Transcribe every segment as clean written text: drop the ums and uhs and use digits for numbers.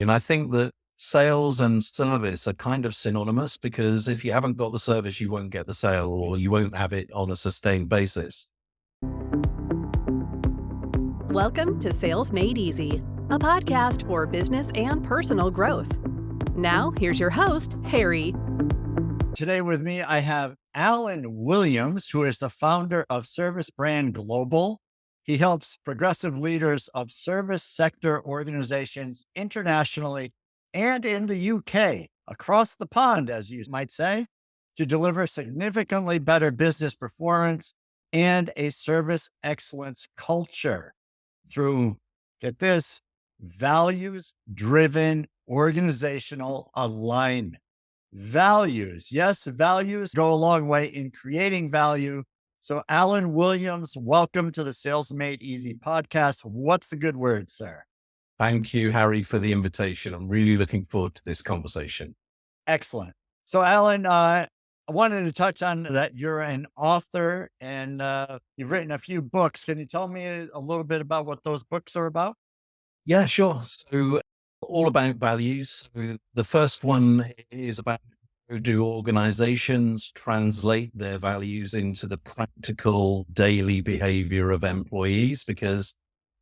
And I think that sales and service are kind of synonymous because if you haven't got the service, you won't get the sale or you won't have it on a sustained basis. Welcome to Sales Made Easy, a podcast for business and personal growth. Now, here's your host, Harry. Today with me, I have Alan Williams, who is the founder of Service Brand Global. He helps progressive leaders of service sector organizations internationally and in the UK, across the pond, as you might say, to deliver significantly better business performance and a service excellence culture through, get this, values-driven organizational alignment. Values. Yes, values go a long way in creating value. So Alan Williams, welcome to the Sales Made Easy podcast. What's the good word, sir? Thank you, Harry, for the invitation. I'm really looking forward to this conversation. Excellent. So Alan, I wanted to touch on that you're an author and you've written a few books. Can you tell me a little bit about what those books are about? Yeah, sure. So all about values. So the first one is about how do organizations translate their values into the practical daily behavior of employees? Because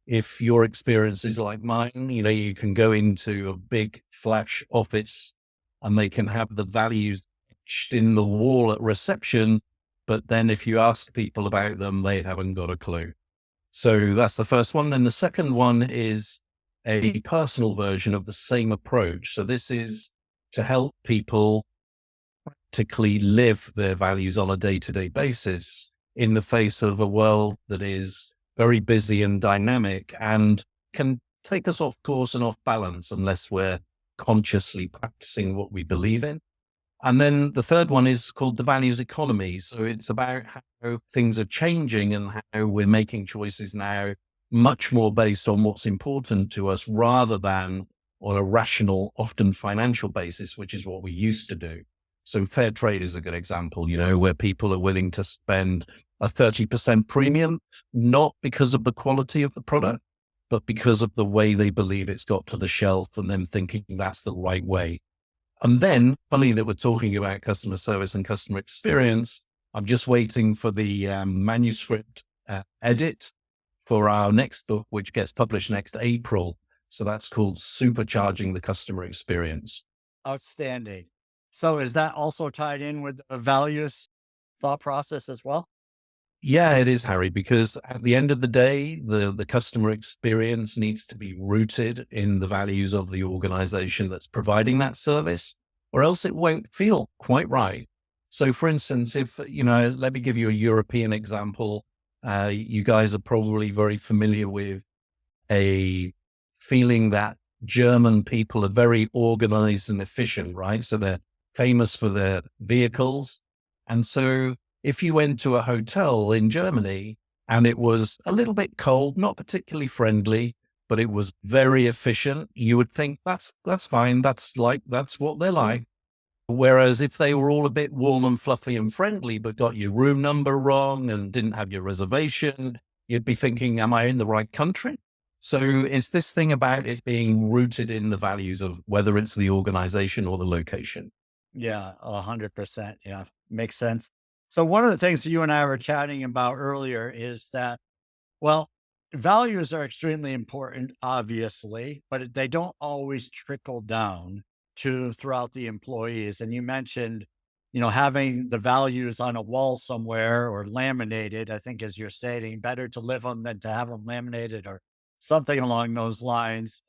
if your experience is like mine, you can go into a big flash office and they can have the values etched in the wall at reception. But then if you ask people about them, they haven't got a clue. So that's the first one. And the second one is a personal version of the same approach. So this is to help people practically live their values on a day-to-day basis in the face of a world that is very busy and dynamic and can take us off course and off balance unless we're consciously practicing what we believe in. And then the third one is called the values economy. So it's about how things are changing and how we're making choices now much more based on what's important to us rather than on a rational, often financial basis, which is what we used to do. So fair trade is a good example, where people are willing to spend a 30% premium, not because of the quality of the product, but because of the way they believe it's got to the shelf and them thinking that's the right way. And then, funny that we're talking about customer service and customer experience, I'm just waiting for the manuscript edit for our next book, which gets published next April. So that's called Supercharging the Customer Experience. Outstanding. So is that also tied in with a values thought process as well? Yeah, it is, Harry, because at the end of the day, the customer experience needs to be rooted in the values of the organization that's providing that service, or else it won't feel quite right. So for instance, if, let me give you a European example. You guys are probably very familiar with a feeling that German people are very organized and efficient, right? So they're famous for their vehicles. And so if you went to a hotel in Germany and it was a little bit cold, not particularly friendly, but it was very efficient, you would think that's fine. That's what they're like. Whereas if they were all a bit warm and fluffy and friendly, but got your room number wrong and didn't have your reservation, you'd be thinking, am I in the right country? So it's this thing about it being rooted in the values of whether it's the organization or the location. Yeah, 100%. Yeah, makes sense. So one of the things that you and I were chatting about earlier is that, well, values are extremely important, obviously, but they don't always trickle down to throughout the employees. And you mentioned, having the values on a wall somewhere or laminated, I think as you're stating, better to live them than to have them laminated or something along those lines.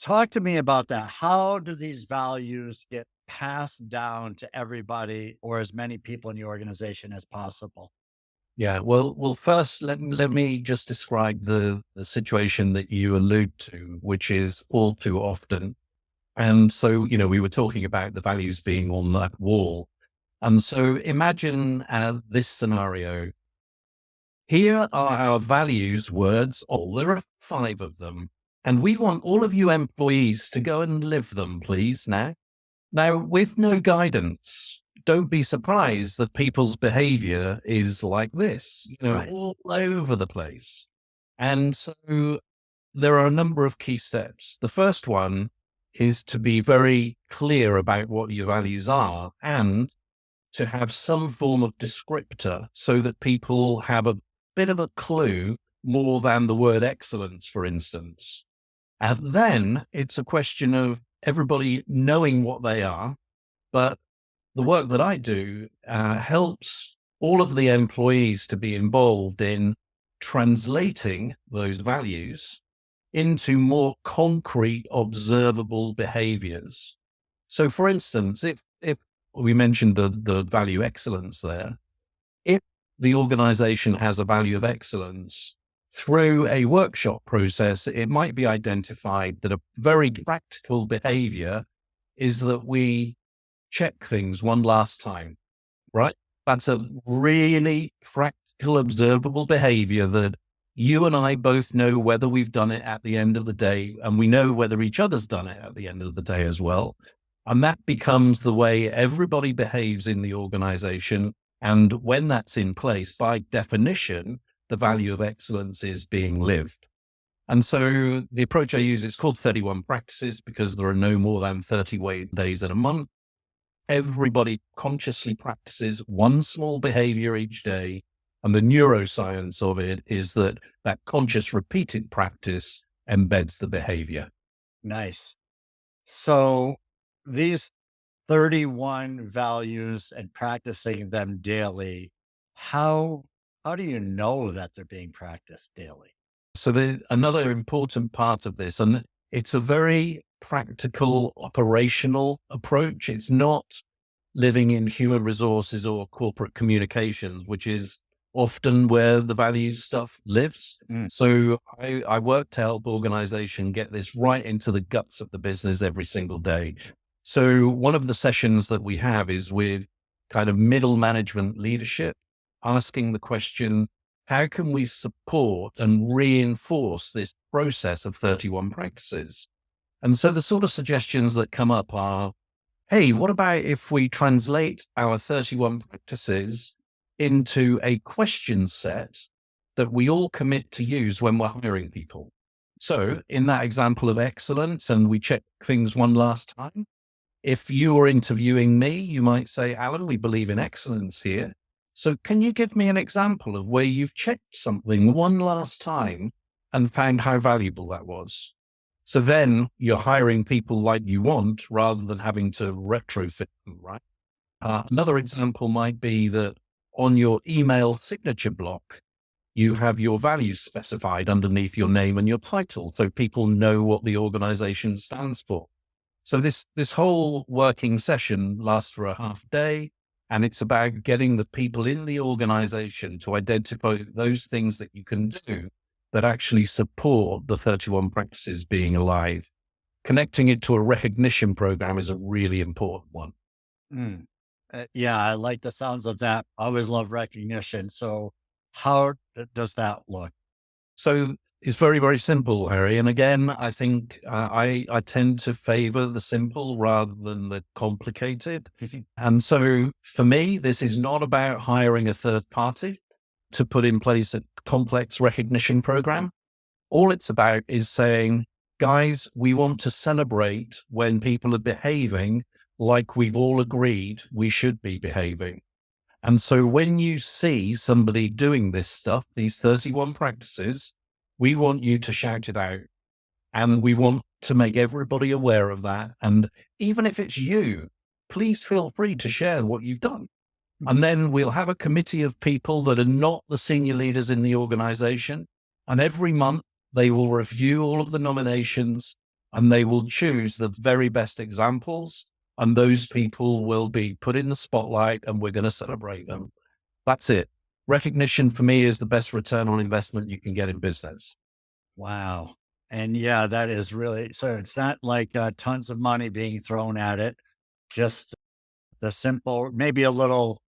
Talk to me about that. How do these values get passed down to everybody or as many people in the organization as possible? Yeah, well, first, let me just describe the situation that you allude to, which is all too often. And so, we were talking about the values being on that wall. And so imagine this scenario. Here are our values words. Oh, there are 5 of them. And we want all of you employees to go and live them, please, now. Now, with no guidance, don't be surprised that people's behavior is like this, Right. all over the place. And so there are a number of key steps. The first one is to be very clear about what your values are and to have some form of descriptor so that people have a bit of a clue more than the word excellence, for instance. And then it's a question of everybody knowing what they are. But the work that I do helps all of the employees to be involved in translating those values into more concrete, observable behaviors. So, for instance, if we mentioned the value excellence there, if the organization has a value of excellence, through a workshop process, it might be identified that a very practical behavior is that we check things one last time, right? That's a really practical, observable behavior that you and I both know whether we've done it at the end of the day, and we know whether each other's done it at the end of the day as well. And that becomes the way everybody behaves in the organization. And when that's in place, by definition, the value of excellence is being lived. And so the approach I use is called 31 practices because there are no more than 30 days in a month. Everybody consciously practices one small behavior each day. And the neuroscience of it is that that conscious repeated practice embeds the behavior. Nice. So these 31 values and practicing them daily, how do you know that they're being practiced daily? So another important part of this, and it's a very practical, operational approach. It's not living in human resources or corporate communications, which is often where the values stuff lives. So I work to help organization get this right into the guts of the business every single day. So one of the sessions that we have is with kind of middle management leadership, asking the question, how can we support and reinforce this process of 31 practices? And so the sort of suggestions that come up are, hey, what about if we translate our 31 practices into a question set that we all commit to use when we're hiring people? So in that example of excellence, and we check things one last time, if you were interviewing me, you might say, Alan, we believe in excellence here. So can you give me an example of where you've checked something one last time and found how valuable that was? So then you're hiring people like you want rather than having to retrofit them, right? Another example might be that on your email signature block, you have your values specified underneath your name and your title, so people know what the organization stands for. So this whole working session lasts for a half day, and it's about getting the people in the organization to identify those things that you can do that actually support the 31 practices being alive. Connecting it to a recognition program is a really important one. Yeah, I like the sounds of that. I always love recognition. So how does that look? So it's very, very simple, Harry. And again, I think I tend to favor the simple rather than the complicated. And so for me, this is not about hiring a third party to put in place a complex recognition program. All it's about is saying, guys, we want to celebrate when people are behaving like we've all agreed we should be behaving. And so when you see somebody doing this stuff, these 31 practices, we want you to shout it out, and we want to make everybody aware of that. And even if it's you, please feel free to share what you've done. And then we'll have a committee of people that are not the senior leaders in the organization. And every month they will review all of the nominations and they will choose the very best examples. And those people will be put in the spotlight and we're going to celebrate them. That's it. Recognition for me is the best return on investment you can get in business. Wow. And yeah, that is really, so it's not like tons of money being thrown at it, just the simple, maybe a little,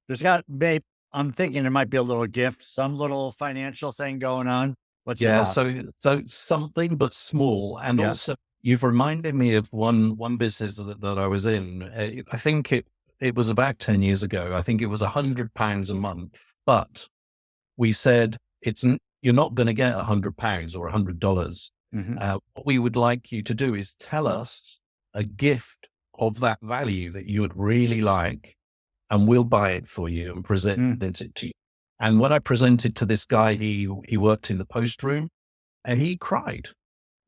I'm thinking there might be a little gift, some little financial thing going on. What's Yeah. So something, but small. And also you've reminded me of one business that I was in. I think it was about 10 years ago. I think it was £100 a month, but we said, you're not going to get £100 or $100. What we would like you to do is tell us a gift of that value that you would really like, and we'll buy it for you and present it to you. And when I presented to this guy, he worked in the post room, and he cried.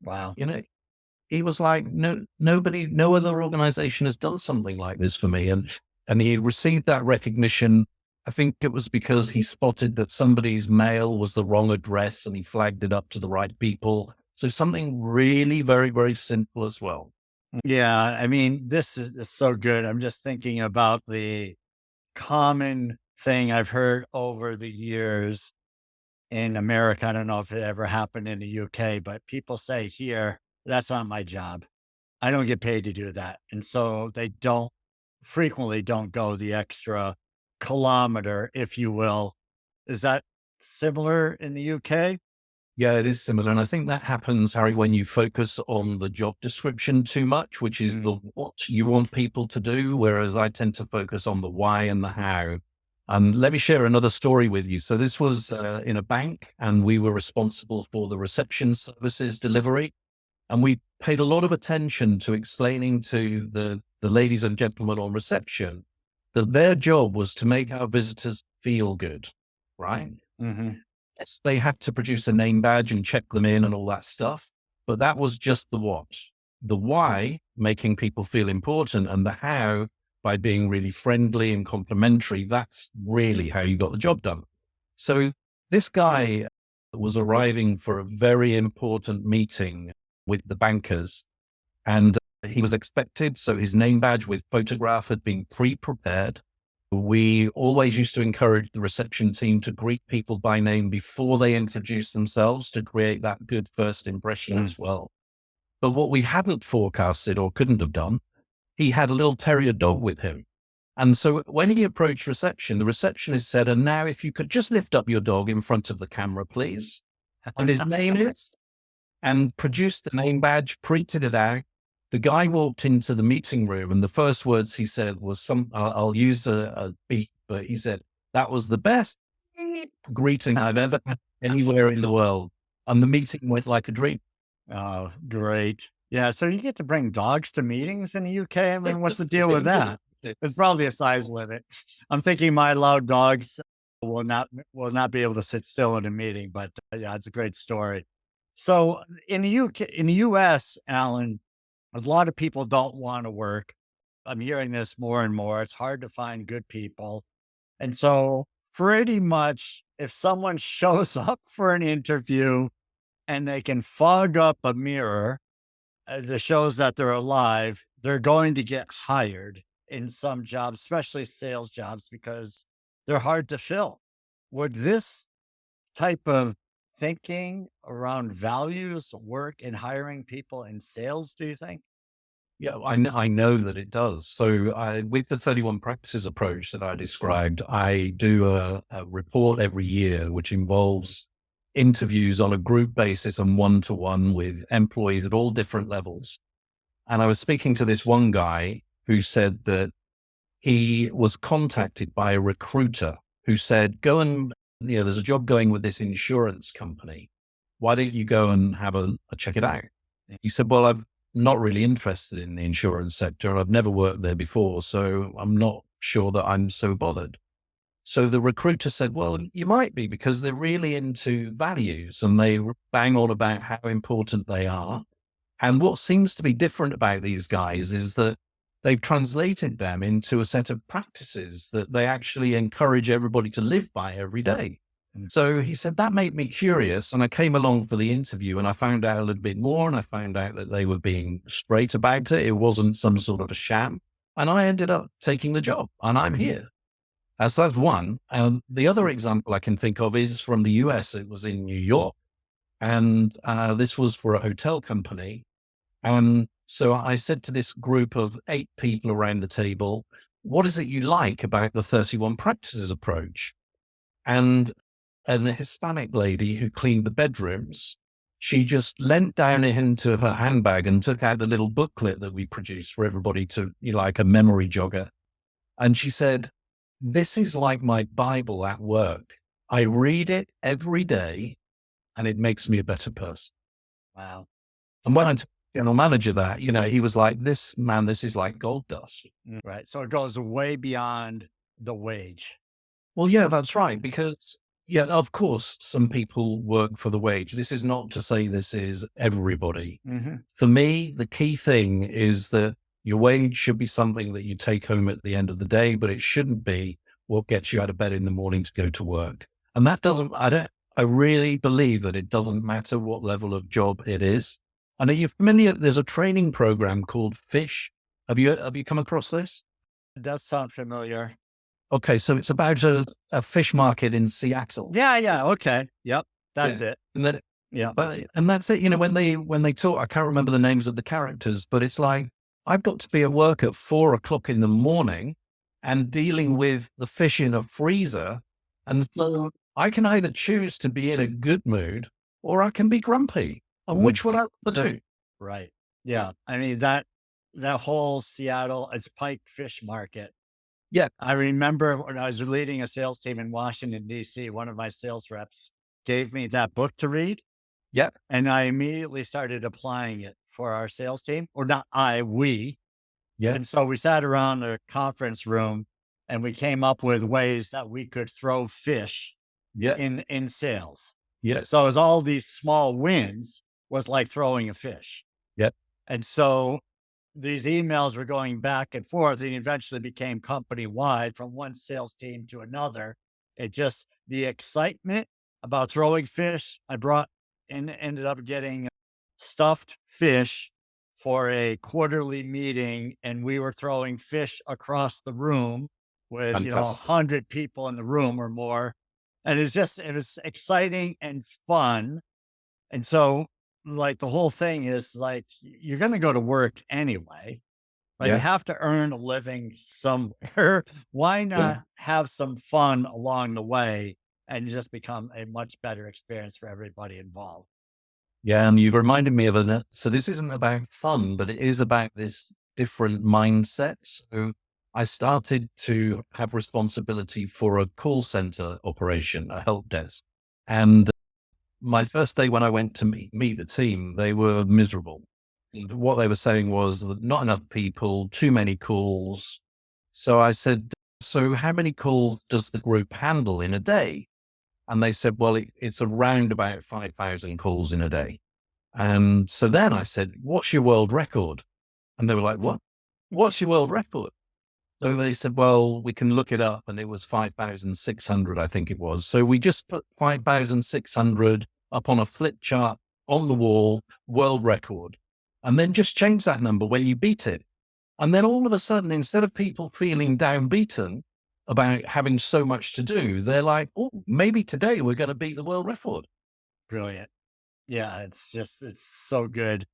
Wow. You know, he was like, no other organization has done something like this for me. And he received that recognition. I think it was because he spotted that somebody's mail was the wrong address and he flagged it up to the right people. So something really very, very simple as well. Yeah. I mean, this is so good. I'm just thinking about the common thing I've heard over the years in America. I don't know if it ever happened in the UK, but people say here, that's not my job. I don't get paid to do that. And so they frequently don't go the extra kilometer, if you will. Is that similar in the UK? Yeah, it is similar. And I think that happens, Harry, when you focus on the job description too much, which is the what you want people to do, whereas I tend to focus on the why and the how. Let me share another story with you. So this was in a bank, and we were responsible for the reception services delivery. And we paid a lot of attention to explaining to the ladies and gentlemen on reception that their job was to make our visitors feel good, right? Mm-hmm. Yes, they had to produce a name badge and check them in and all that stuff. But that was just the what. The why, making people feel important, and the how, by being really friendly and complimentary, that's really how you got the job done. So this guy was arriving for a very important meeting with the bankers, and he was expected. So his name badge with photograph had been pre-prepared. We always used to encourage the reception team to greet people by name before they introduce themselves to create that good first impression as well. But what we hadn't forecasted or couldn't have done, he had a little terrier dog with him. And so when he approached reception, the receptionist said, "And now if you could just lift up your dog in front of the camera, please." And his name is, and produced the name badge, printed it out. The guy walked into the meeting room, and the first words he said was I'll use a beep, but he said, "That was the best greeting I've ever had anywhere in the world." And the meeting went like a dream. Oh, great. Yeah. So you get to bring dogs to meetings in the UK. I mean, what's the deal with that? It's probably a size limit. I'm thinking my loud dogs will not be able to sit still in a meeting, but yeah, it's a great story. So in the US, Alan, a lot of people don't want to work. I'm hearing this more and more. It's hard to find good people. And so pretty much if someone shows up for an interview and they can fog up a mirror that shows that they're alive, they're going to get hired in some jobs, especially sales jobs, because they're hard to fill. Would this type of thinking around values work in hiring people in sales, do you think? Yeah, I know that it does. So with the 31 practices approach that I described, I do a report every year, which involves interviews on a group basis and one-to-one with employees at all different levels. And I was speaking to this one guy who said that he was contacted by a recruiter who said, "Go and, there's a job going with this insurance company. Why don't you go and have a check it out?" He said, "Well, I'm not really interested in the insurance sector. I've never worked there before, so I'm not sure that I'm so bothered." So the recruiter said, "Well, you might be, because they're really into values and they bang on about how important they are. And what seems to be different about these guys is that they've translated them into a set of practices that they actually encourage everybody to live by every day." So he said, that made me curious. And I came along for the interview and I found out a little bit more, and I found out that they were being straight about it. It wasn't some sort of a sham. And I ended up taking the job, and I'm here. So that's one. The other example I can think of is from the US. It was in New York, and this was for a hotel company. And so I said to this group of 8 people around the table, "What is it you like about the 31 practices approach?" And a Hispanic lady who cleaned the bedrooms, she just leant down into her handbag and took out the little booklet that we produce for everybody to, like a memory jogger. And she said, "This is like my Bible at work. I read it every day and it makes me a better person." Wow. And when I general manager that, he was like, this is like gold dust. Right. So it goes way beyond the wage. Well, yeah, that's right. Because, yeah, of course, some people work for the wage. This is not to say this is everybody. Mm-hmm. For me, the key thing is that your wage should be something that you take home at the end of the day, but it shouldn't be what gets you out of bed in the morning to go to work. And that I really believe that it doesn't matter what level of job it is. And are you familiar? There's a training program called FISH. Have you come across this? It does sound familiar. Okay, so it's about a fish market in Seattle. Yeah. Yeah. Okay. Yep. That's it. And then, Yeah. and that's it. When they talk, I can't remember the names of the characters, but it's like, I've got to be at work at 4 o'clock in the morning and dealing with the fish in a freezer. And so I can either choose to be in a good mood or I can be grumpy. And which one I want to do? Right. Yeah. I mean, that whole Seattle, it's Pike Fish Market. Yeah. I remember when I was leading a sales team in Washington, D.C., one of my sales reps gave me that book to read. Yeah. And I immediately started applying it for our sales team, or not we. Yeah. And so we sat around the conference room and we came up with ways that we could throw fish Yeah. in sales. Yeah. So it was all these small wins was like throwing a fish. Yep. And so these emails were going back and forth and eventually became company wide from one sales team to another. It just, the excitement about throwing fish, I brought and ended up getting stuffed fish for a quarterly meeting. And we were throwing fish across the room with, Fantastic. 100 people in the room or more. And it was exciting and fun. And so like the whole thing is like, you're going to go to work anyway, but Yeah. you have to earn a living somewhere. Why not have some fun along the way and just become a much better experience for everybody involved? Yeah. And you've reminded me of so this isn't about fun, but it is about this different mindset. So I started to have responsibility for a call center operation, a help desk. And my first day when I went to meet the team, they were miserable. And what they were saying was that not enough people, too many calls. So I said, so how many calls does the group handle in a day? And they said, well, it's around about 5,000 calls in a day. And so then I said, what's your world record? And they were like, what? What's your world record? So they said, well, we can look it up. And it was 5,600, I think it was. So we just put 5,600 up on a flip chart on the wall, world record, and then just change that number when you beat it. And then all of a sudden, instead of people feeling downbeaten about having so much to do, they're like, oh, maybe today we're going to beat the world record. Brilliant. Yeah. It's so good.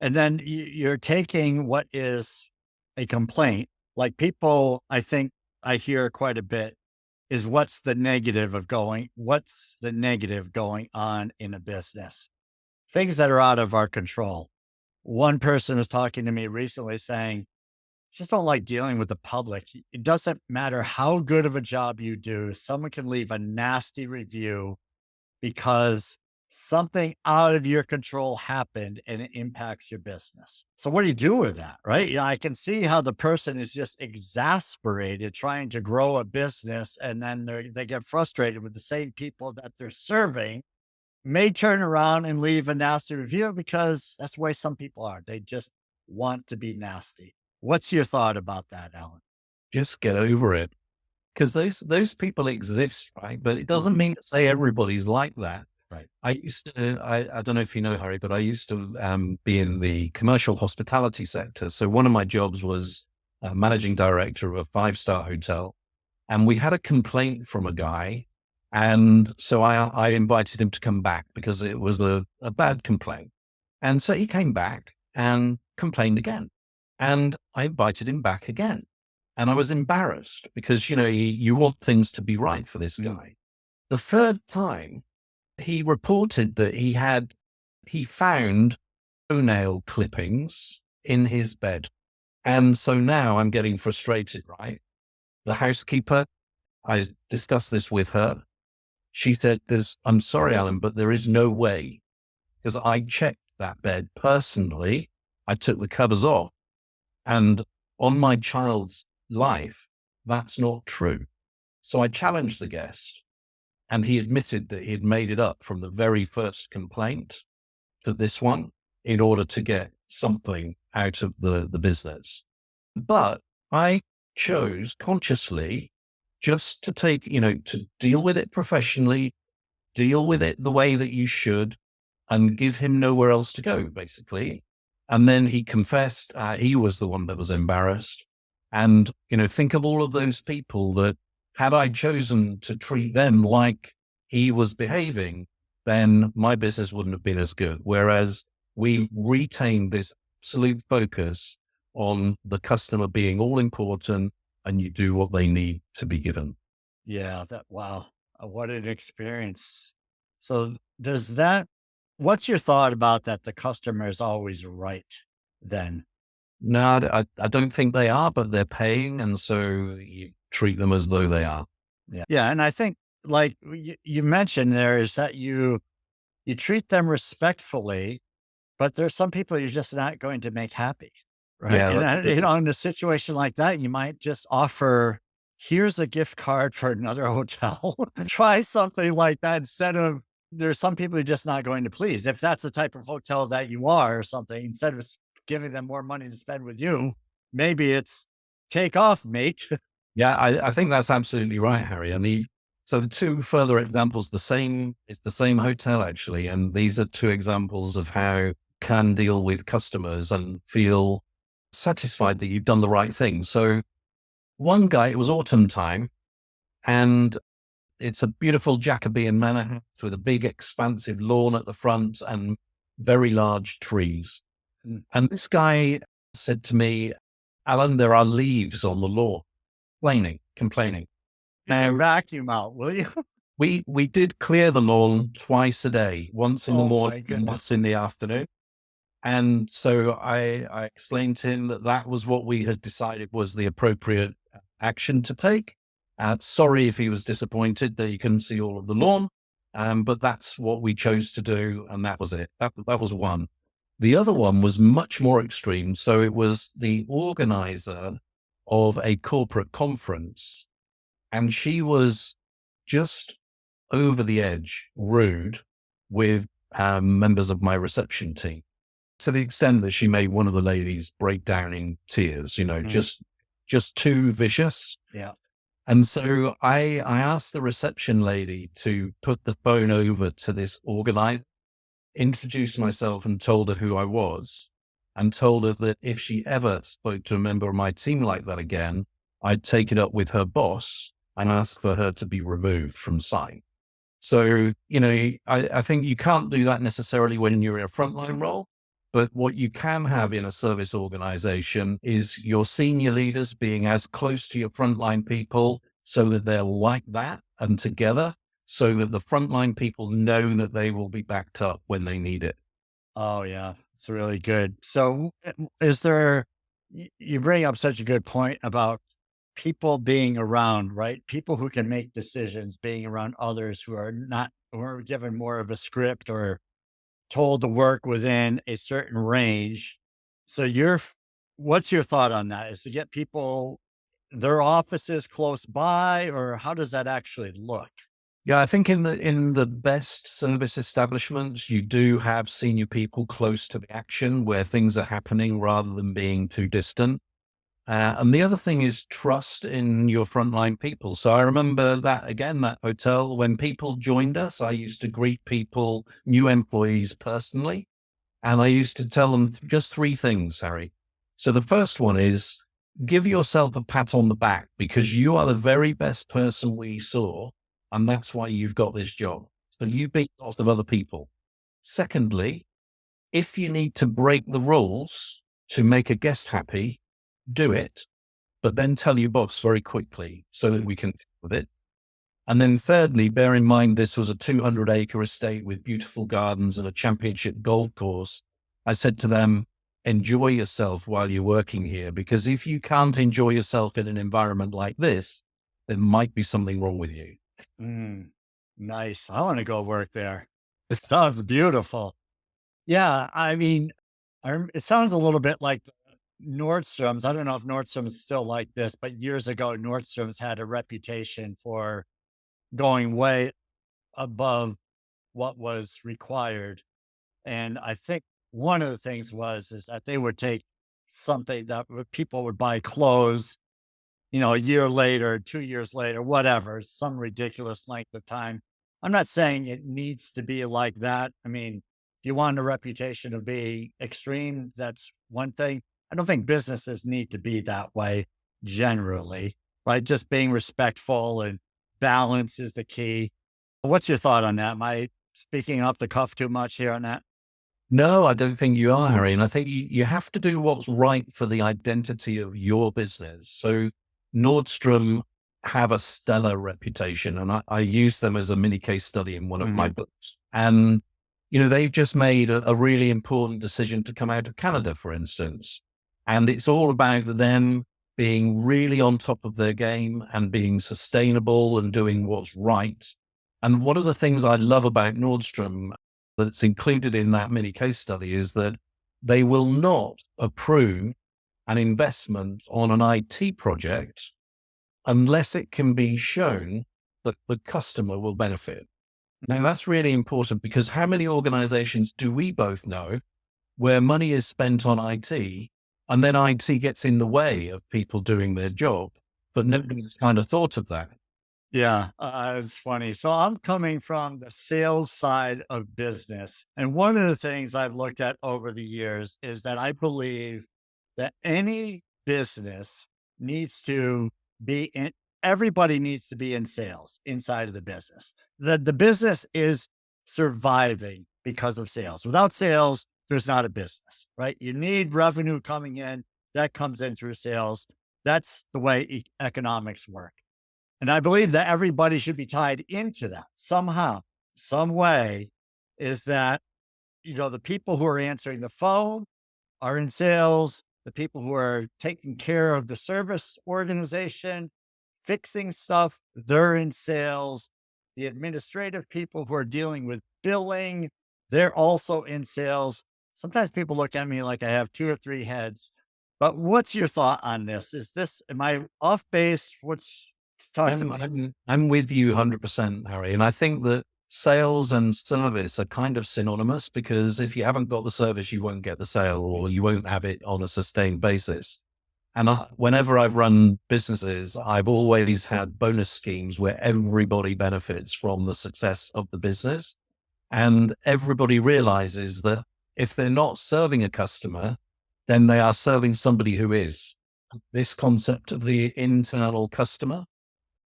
And then you're taking what is a complaint, like people, I think I hear quite a bit is what's the negative going on in a business? Things that are out of our control. One person was talking to me recently saying, just don't like dealing with the public. It doesn't matter how good of a job you do. Someone can leave a nasty review because something out of your control happened and it impacts your business. So what do you do with that? Right. Yeah, I can see how the person is just exasperated trying to grow a business. And then they get frustrated with the same people that they're serving, may turn around and leave a nasty review because that's the way some people are. They just want to be nasty. What's your thought about that, Alan? Just get over it. Because those people exist, right? But it doesn't mean to say everybody's like that. Right. I don't know if you know, Harry, but I used to be in the commercial hospitality sector. So one of my jobs was managing director of a 5-star hotel. And we had a complaint from a guy. And so I invited him to come back because it was a bad complaint. And so he came back and complained again. And I invited him back again. And I was embarrassed because, you want things to be right for this guy. The third time, he reported that he found toenail clippings in his bed. And so now I'm getting frustrated, right? The housekeeper, I discussed this with her. She said, I'm sorry, Alan, but there is no way, because I checked that bed personally I took the covers off. And on my child's life, that's not true. So I challenged the guest, and he admitted that he had made it up from the very first complaint to this one in order to get something out of the business. But I chose consciously just to take, to deal with it professionally, deal with it the way that you should, and give him nowhere else to go, basically. And then he confessed he was the one that was embarrassed. And, think of all of those people that had I chosen to treat them like he was behaving, then my business wouldn't have been as good. Whereas we retained this absolute focus on the customer being all important, and you do what they need to be given. Yeah, wow, what an experience. So what's your thought about that? The customer is always right then? No, I don't think they are, but they're paying. And so you treat them as though they are. Yeah. Yeah. And I think like you mentioned there is that you treat them respectfully, but there's some people you're just not going to make happy. Right. Yeah. And, in a situation like that, you might just offer, here's a gift card for another hotel. Try something like that instead of, there's some people you're just not going to please. If that's the type of hotel that you are or something, instead of giving them more money to spend with you, maybe it's take off, mate. Yeah, I think that's absolutely right, Harry. And so the two further examples, it's the same hotel actually. And these are two examples of how you can deal with customers and feel satisfied that you've done the right thing. So one guy, it was autumn time, and it's a beautiful Jacobean manor house with a big expansive lawn at the front and very large trees. And this guy said to me, Alan, there are leaves on the lawn. Complaining. Now vacuum out, will you? We did clear the lawn twice a day, once in the Oh, my morning and goodness. once in the afternoon. And so I explained to him that was what we had decided was the appropriate action to take. Sorry if he was disappointed that he couldn't see all of the lawn, but that's what we chose to do, and that was it. That was one. The other one was much more extreme. So it was the organizer of a corporate conference, and she was just over the edge rude with members of my reception team, to the extent that she made one of the ladies break down in tears, just too vicious. Yeah. And so I asked the reception lady to put the phone over to this organizer, introduced myself and told her who I was, and told her that if she ever spoke to a member of my team like that again, I'd take it up with her boss and ask for her to be removed from site. So, I think you can't do that necessarily when you're in a frontline role, but what you can have in a service organization is your senior leaders being as close to your frontline people so that they're like that and together, so that the frontline people know that they will be backed up when they need it. Oh yeah, it's really good. So you bring up such a good point about people being around, right? People who can make decisions, being around others who are given more of a script or told to work within a certain range. So what's your thought on that? Is to get people their offices close by, or how does that actually look? Yeah, I think in the best service establishments, you do have senior people close to the action where things are happening rather than being too distant. And the other thing is trust in your frontline people. So I remember that hotel, when people joined us, I used to greet people, new employees personally. And I used to tell them just three things, Harry. So the first one is give yourself a pat on the back because you are the very best person we saw. And that's why you've got this job. So you beat lots of other people. Secondly, if you need to break the rules to make a guest happy, do it, but then tell your boss very quickly so that we can deal with it. And then thirdly, bear in mind, this was a 200-acre estate with beautiful gardens and a championship golf course. I said to them, enjoy yourself while you're working here, because if you can't enjoy yourself in an environment like this, there might be something wrong with you. Nice. I want to go work there. It sounds beautiful. Yeah. I mean, It sounds a little bit like Nordstrom's. I don't know if Nordstrom's is still like this, but years ago, Nordstrom's had a reputation for going way above what was required. And I think one of the things is that they would take something that people would buy clothes, a year later, 2 years later, whatever, some ridiculous length of time. I'm not saying it needs to be like that. I mean, if you want a reputation of being extreme, that's one thing. I don't think businesses need to be that way generally, right? Just being respectful and balance is the key. What's your thought on that? Am I speaking off the cuff too much here on that? No, I don't think you are, Harry. And I think you have to do what's right for the identity of your business. So Nordstrom have a stellar reputation, and I use them as a mini case study in one of my books. And, they've just made a really important decision to come out of Canada, for instance. And it's all about them being really on top of their game and being sustainable and doing what's right. And one of the things I love about Nordstrom that's included in that mini case study is that they will not approve an investment on an IT project unless it can be shown that the customer will benefit. Now, that's really important because how many organizations do we both know where money is spent on IT and then IT gets in the way of people doing their job, but nobody's kind of thought of that. Yeah, it's funny. So I'm coming from the sales side of business. And one of the things I've looked at over the years is that I believe that any business needs to be in, everybody needs to be in sales inside of the business. The business is surviving because of sales. Without sales, there's not a business, right? You need revenue coming in that comes in through sales. That's the way economics work. And I believe that everybody should be tied into that somehow, some way is that, the people who are answering the phone are in sales. The people who are taking care of the service organization, fixing stuff, they're in sales. The administrative people who are dealing with billing, they're also in sales. Sometimes people look at me like I have two or three heads, but what's your thought on this? Am I off base? Talk to me. I'm with you 100%, Harry. And I think that sales and service are kind of synonymous because if you haven't got the service, you won't get the sale or you won't have it on a sustained basis. And whenever I've run businesses, I've always had bonus schemes where everybody benefits from the success of the business. And everybody realizes that if they're not serving a customer, then they are serving somebody who is. This concept of the internal customer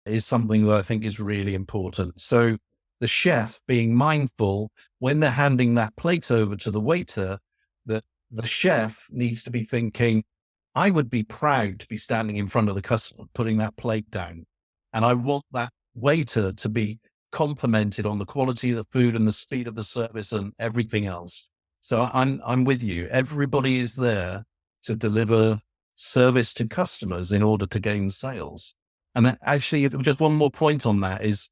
is something that I think is really important. So the chef being mindful when they're handing that plate over to the waiter, that the chef needs to be thinking, I would be proud to be standing in front of the customer, putting that plate down. And I want that waiter to be complimented on the quality of the food and the speed of the service and everything else. So I'm with you. Everybody is there to deliver service to customers in order to gain sales. And actually, just one more point on that is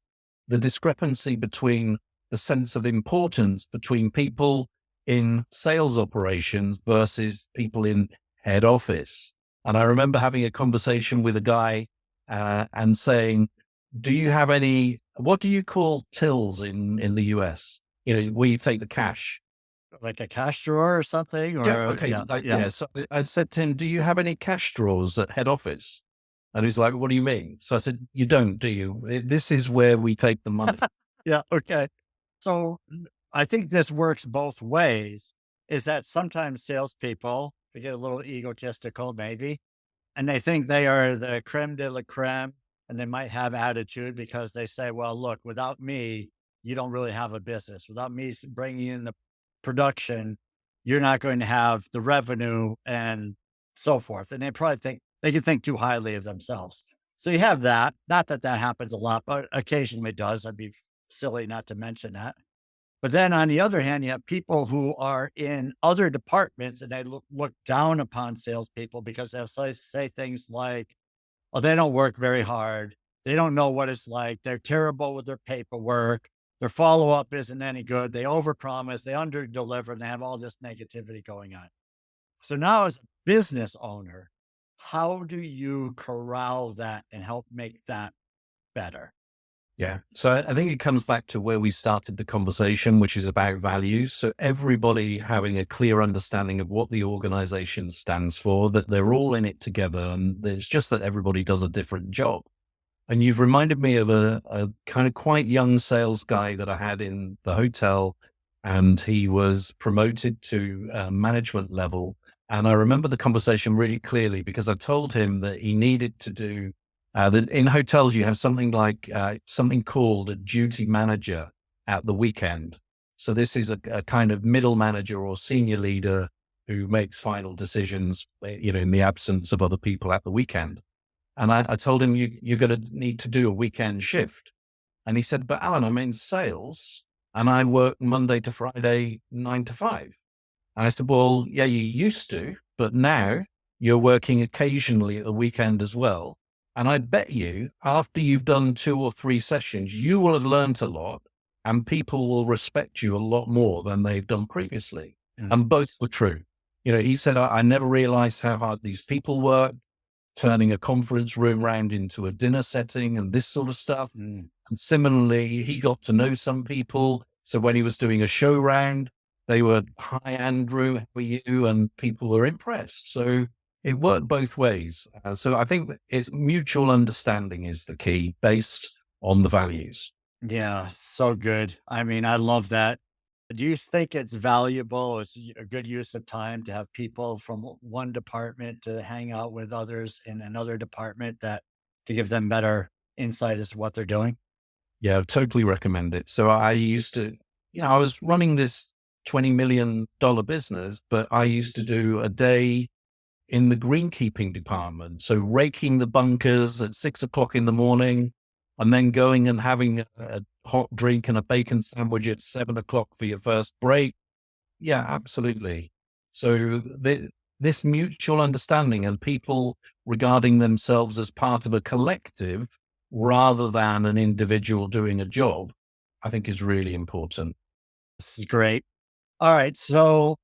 the discrepancy between the sense of importance between people in sales operations versus people in head office. And I remember having a conversation with a guy and saying, what do you call tills in the US? Where you take the cash. Like a cash drawer or something? Or, yeah, okay. Yeah. So I said to him, do you have any cash drawers at head office? And he's like, what do you mean? So I said, you don't, do you? This is where we take the money. Yeah. Okay. So I think this works both ways, is that sometimes salespeople, they get a little egotistical maybe, and they think they are the creme de la creme, and they might have attitude because they say, well, look, without me, you don't really have a business. Without me bringing in the production, you're not going to have the revenue and so forth. And they probably think they can think too highly of themselves. So you have that. Not that that happens a lot, but occasionally it does. I'd be silly not to mention that. But then on the other hand, you have people who are in other departments and they look down upon salespeople because they'll say things like, oh, they don't work very hard. They don't know what it's like. They're terrible with their paperwork. Their follow-up isn't any good. They overpromise, they underdeliver, and they have all this negativity going on. So now as a business owner, how do you corral that and help make that better? Yeah. So I think it comes back to where we started the conversation, which is about values. So everybody having a clear understanding of what the organization stands for, that they're all in it together. And it's just that everybody does a different job. And you've reminded me of a kind of quite young sales guy that I had in the hotel, and he was promoted to management level. And I remember the conversation really clearly because I told him that he needed to do that in hotels, you have something like something called a duty manager at the weekend. So this is a kind of middle manager or senior leader who makes final decisions, in the absence of other people at the weekend. And I told him, you're going to need to do a weekend shift. And he said, but Alan, I'm in sales and I work Monday to Friday, 9 to 5. And I said, well, yeah, you used to, but now you're working occasionally at the weekend as well. And I bet you after you've done 2 or 3 sessions, you will have learned a lot and people will respect you a lot more than they've done previously. Mm. And both were true. He said, I never realized how hard these people work, turning a conference room round into a dinner setting and this sort of stuff. Mm. And similarly, he got to know some people. So when he was doing a show round, they were, hi, Andrew, how are you? And people were impressed. So it worked both ways. So I think that it's mutual understanding is the key based on the values. Yeah, so good. I mean, I love that. Do you think it's valuable? It's a good use of time to have people from one department to hang out with others in another department that to give them better insight as to what they're doing? Yeah, I totally recommend it. So I used to, I was running this $20 million business, but I used to do a day in the greenkeeping department. So raking the bunkers at 6 o'clock in the morning and then going and having a hot drink and a bacon sandwich at 7 o'clock for your first break. Yeah, absolutely. So this mutual understanding and people regarding themselves as part of a collective rather than an individual doing a job, I think is really important. This is great. All right. So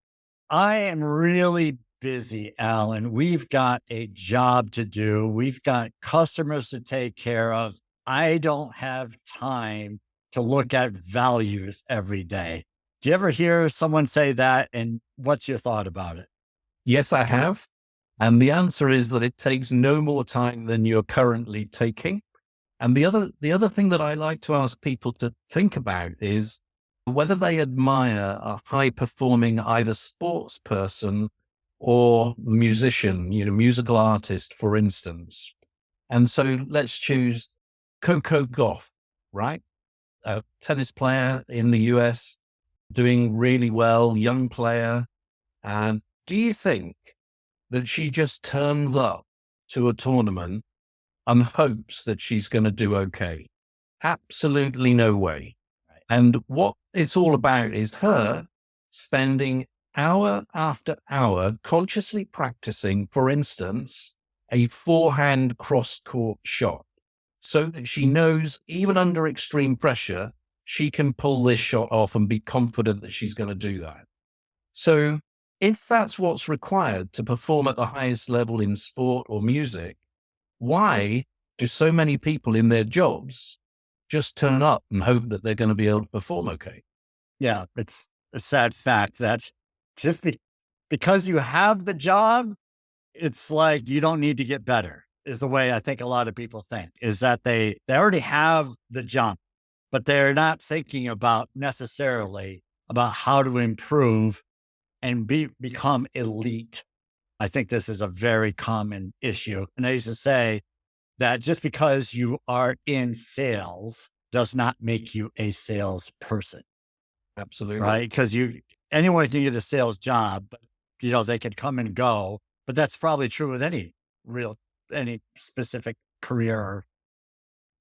I am really busy, Alan. We've got a job to do. We've got customers to take care of. I don't have time to look at values every day. Do you ever hear someone say that? And what's your thought about it? Yes, I have. And the answer is that it takes no more time than you're currently taking. And the other thing that I like to ask people to think about is whether they admire a high performing either sports person or musician, musical artist, for instance. And so let's choose Coco Gauff, right? A tennis player in the US, doing really well, young player. And do you think that she just turns up to a tournament and hopes that she's going to do okay? Absolutely no way. And what it's all about is her spending hour after hour consciously practicing, for instance, a forehand cross court shot so that she knows even under extreme pressure, she can pull this shot off and be confident that she's going to do that. So if that's what's required to perform at the highest level in sport or music, why do so many people in their jobs just turn up and hope that they're going to be able to perform okay? Yeah, it's a sad fact that just because you have the job, it's like you don't need to get better, is the way I think a lot of people think, is that they already have the job, but they're not thinking about necessarily about how to improve and become elite. I think this is a very common issue. And I used to say that just because you are in sales does not make you a salesperson, Absolutely. right? Because anyone can get a sales job, but they can come and go. But that's probably true with any specific career or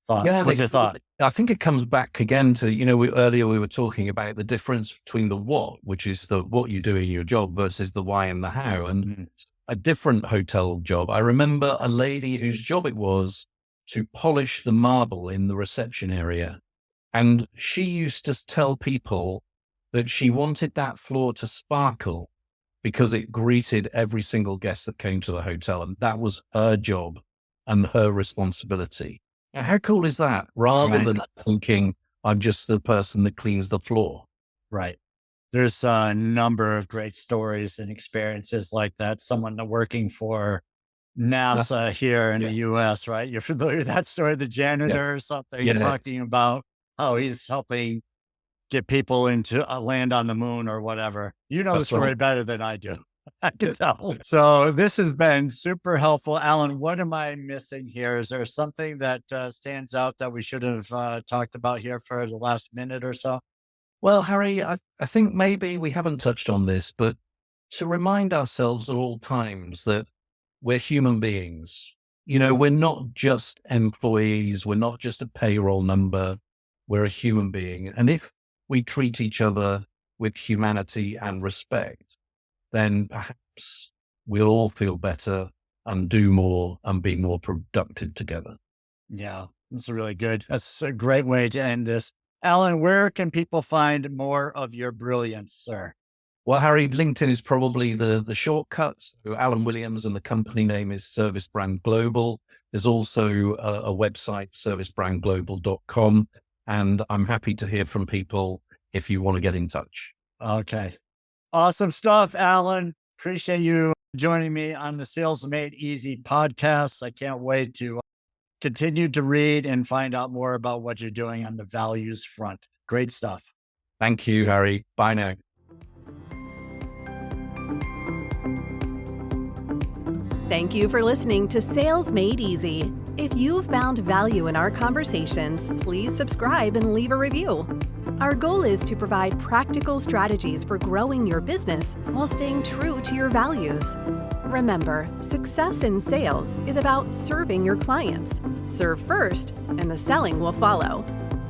thought. Yeah, What's your thought? I think it comes back again to, earlier we were talking about the difference between the what, which is the what you do in your job versus the why and the how. And Mhm. a different hotel job. I remember a lady whose job it was to polish the marble in the reception area. And she used to tell people that she wanted that floor to sparkle because it greeted every single guest that came to the hotel. And that was her job and her responsibility. Now, how cool is that? Rather Right. than thinking, I'm just the person that cleans the floor. Right. There's a number of great stories and experiences like that. Someone working for NASA here in yeah. the US, right? You're familiar with that story, the janitor or something, Yeah. talking about how he's helping get people into land on the moon or whatever. You know the That's story right. better than I do. I can tell. So this has been super helpful. Alan, what am I missing here? Is there something that stands out that we should have talked about here for the last minute or so? Well, Harry, I think maybe we haven't touched on this, but to remind ourselves at all times that we're human beings. We're not just employees. We're not just a payroll number. We're a human being. And if we treat each other with humanity and respect, then perhaps we'll all feel better and do more and be more productive together. Yeah, that's really good. That's a great way to end this. Alan, where can people find more of your brilliance, sir? Well, Harry, LinkedIn is probably the shortcut. So Alan Williams, and the company name is Service Brand Global. There's also a website, servicebrandglobal.com. And I'm happy to hear from people if you want to get in touch. Okay. Awesome stuff, Alan. Appreciate you joining me on the Sales Made Easy podcast. I can't wait to continue to read and find out more about what you're doing on the values front. Great stuff. Thank you, Harry. Bye now. Thank you for listening to Sales Made Easy. If you found value in our conversations, please subscribe and leave a review. Our goal is to provide practical strategies for growing your business while staying true to your values. Remember, success in sales is about serving your clients. Serve first, and the selling will follow.